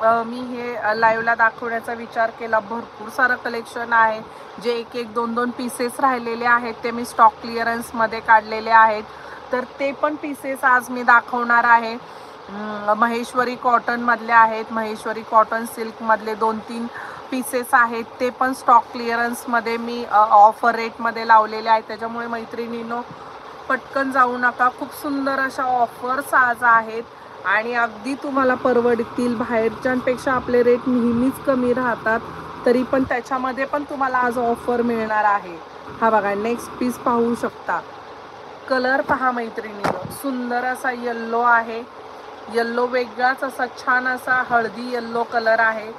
मी हे लाईव्हला दाखवण्याचा विचार केला। भरपूर सारं कलेक्शन आहे, जे एक एक दोन दोन पीसेस राहिलेले आहेत ते मी स्टॉक क्लिअरन्समध्ये काढलेले आहेत, तर ते पण पीसेस आज मी दाखवणार आहे। महेश्वरी कॉटनमधले आहेत, महेश्वरी कॉटन सिल्कमधले 2-3 पीसेस आहेत, ते पण स्टॉक क्लिअरन्समध्ये मी ऑफर रेटमध्ये लावलेले आहेत। त्याच्यामुळे मैत्रिणींनो पटकन जाऊ नका, खूप सुंदर अशा ऑफर्स आज आहेत आणि अगदी तुम्हाला परवडतील। बाहेरच्यांपेक्षा आपले रेट नेहमीच कमी राहतात, तरी पण त्याच्यामध्ये पण तुम्हाला आज ऑफर मिळणार आहे। हा बघा, नेक्स्ट पीस पाहू शकता। कलर पहा मैत्रिणींनो, सुंदर असा येल्लो आहे, येल्लो वेगळाच असा छान असा हळदी येल्लो कलर आहे।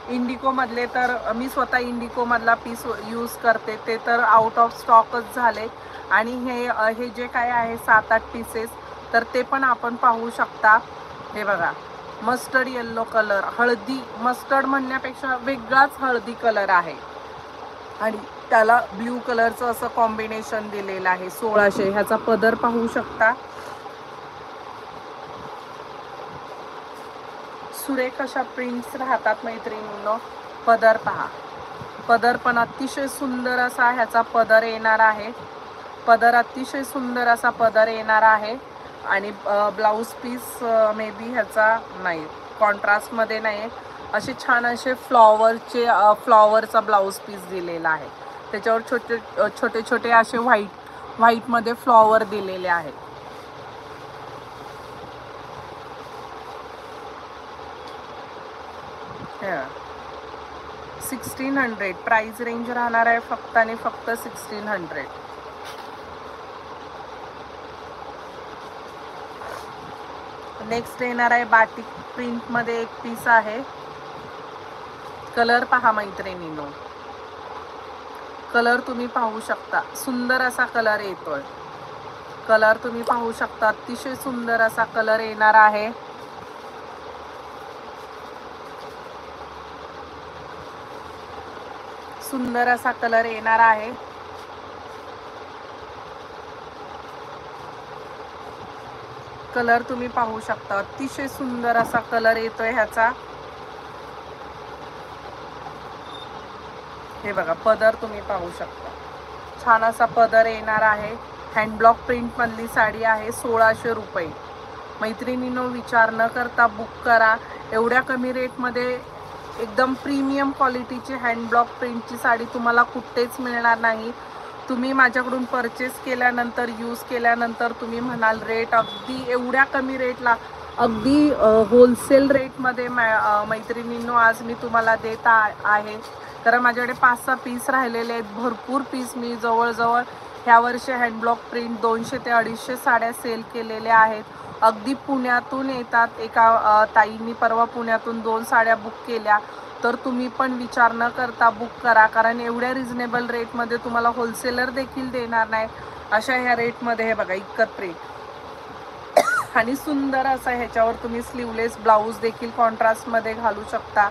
इंडिको मधले तर मी स्वतः इंडिको मधला पीस यूज करते, ते तर आउट ऑफ स्टॉकच झाले आणि हे जे काय आहे 7-8 पीसेस, तर ते पण आपण पाहू शकता। हे बघा, मस्टर्ड येल्लो कलर, हळदी मस्टर्ड म्हणण्यापेक्षा वेगळाच हळदी कलर आहे आणि त्याला ब्ल्यू कलरचं असं कॉम्बिनेशन दिलेलं आहे। 1600 ह्याचा पदर पाहू शकता। सुरेख अशा प्रिंट्स राहतात मैत्रिणींनो। पदर पहा, पदर पण अतिशय सुंदर असा ह्याचा पदर येणार आहे, पदर अतिशय सुंदर असा पदर येणार आहे आणि ब्लाऊज पीस मे बी ह्याचा नाही, कॉन्ट्रास्टमध्ये नाही, असे छान असे फ्लॉवरचा ब्लाऊज पीस दिलेला आहे। त्याच्यावर छोटे छोटे असे व्हाईटमध्ये फ्लॉवर दिलेले आहेत। हे 1600 प्राइस रेंज राहणार आहे फक्त आणि फक्त 1600। नेक्स्ट येणार आहे बाटिक प्रिंटमध्ये एक पीस आहे। कलर पहा मैत्रिणींनो, कलर तुम्ही पाहू शकता, सुंदर असा कलर येतोय, कलर तुम्ही पाहू शकता, अतिशय सुंदर असा कलर येणार आहे। सुंदर असा कलर येणार आहे। कलर तुम्ही पाहू शकता, अतिशय सुंदर असा कलर येतोय ह्याचा। हे बघा, पदर तुम्ही पाहू शकता, छान असा पदर येणार आहे। हँडब्लॉक प्रिंट मधली साडी आहे, 1600 रुपये। मैत्रिणींनो विचार न करता बुक करा, एवढ्या कमी रेटमध्ये एकदम प्रीमियम क्वालिटीची हँडब्लॉक प्रिंटची साडी तुम्हाला कुठेच मिळणार नाही। तुम्ही माझ्याकडून परचेस केल्यानंतर, यूज केल्यानंतर तुम्ही म्हणाल रेट अगदी एवढ्या कमी रेटला, अगदी होलसेल रेटमध्ये मैत्रिणींनो आज मी तुम्हाला देत आहे। कारण माझ्याकडे 5-6 पीस राहिलेले आहेत, भरपूर पीस मी जवळजवळ ह्या वर्षी हँडब्लॉक प्रिंट 200 ते 250 साड्या सेल केलेल्या आहेत। अगदी पुण्यातून येतात, एका ताईंनी परवा पुण्यातून 2 साड्या बुक केल्या, तर तुम्ही पण विचार न करता बुक करा, कारण एवढ्या रिजनेबल रेटमध्ये तुम्हाला होलसेलर देखील देणार नाही अशा ह्या रेटमध्ये। हे बघा, इतकं प्रिंट आणि सुंदर असा ह्याच्यावर तुम्ही स्लीवलेस ब्लाऊज देखील कॉन्ट्रास्टमध्ये घालू शकता।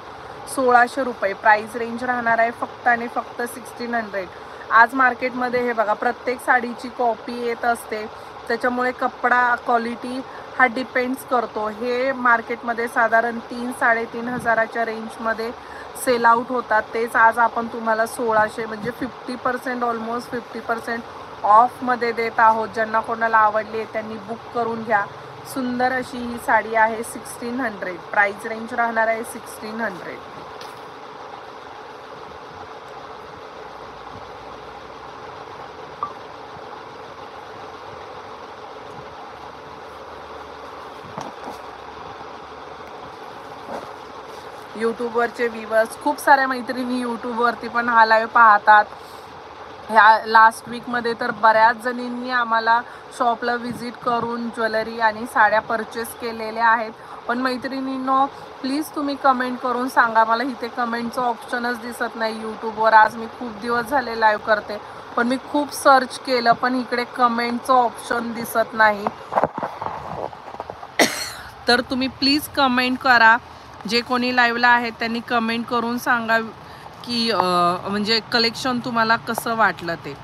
1600 रुपये प्राइस रेंज राहणार आहे फक्त आणि फक्त 1600। आज मार्केटमध्ये हे बघा, प्रत्येक साडीची कॉपी येत असते, त्याच्यामुळे कपडा क्वालिटी हा डिपेंड्स करतो। हे मार्केटमध्ये साधारण 3-3.5 हजाराच्या रेंजमध्ये सेल आउट होतात, तेच आज आपण तुम्हाला 1600 म्हणजे 50% ऑलमोस्ट 50% ऑफमध्ये देत आहोत। ज्यांना कोणाला आवडली त्यांनी बुक करून घ्या। सुंदर अशी ही साडी आहे, 1600 प्राइस रेंज राहणार आहे 1600। यूट्यूबवरचे व्ह्यूअर्स खूप साऱ्या मैत्रिणी यूट्यूबवरती पण हा लाईव्ह पाहतात। ह्या लास्ट वीकमध्ये तर बऱ्याच जणींनी आम्हाला शॉपला व्हिजिट करून ज्वेलरी आणि साड्या परचेस केलेल्या आहेत। पण मैत्रिणींनो प्लीज तुम्ही कमेंट करून सांगा, मला इथे कमेंटचं ऑप्शनच दिसत नाही यूट्यूबवर। आज मी खूप दिवस झाले लाईव्ह करते, पण मी खूप सर्च केलं, पण इकडे कमेंटचं ऑप्शन दिसत नाही। तर तुम्ही प्लीज कमेंट करा, जे कोणी लाईव्हला आहेत त्यांनी कमेंट करून सांगा की म्हणजे कलेक्शन तुम्हाला कसं वाटलं ते।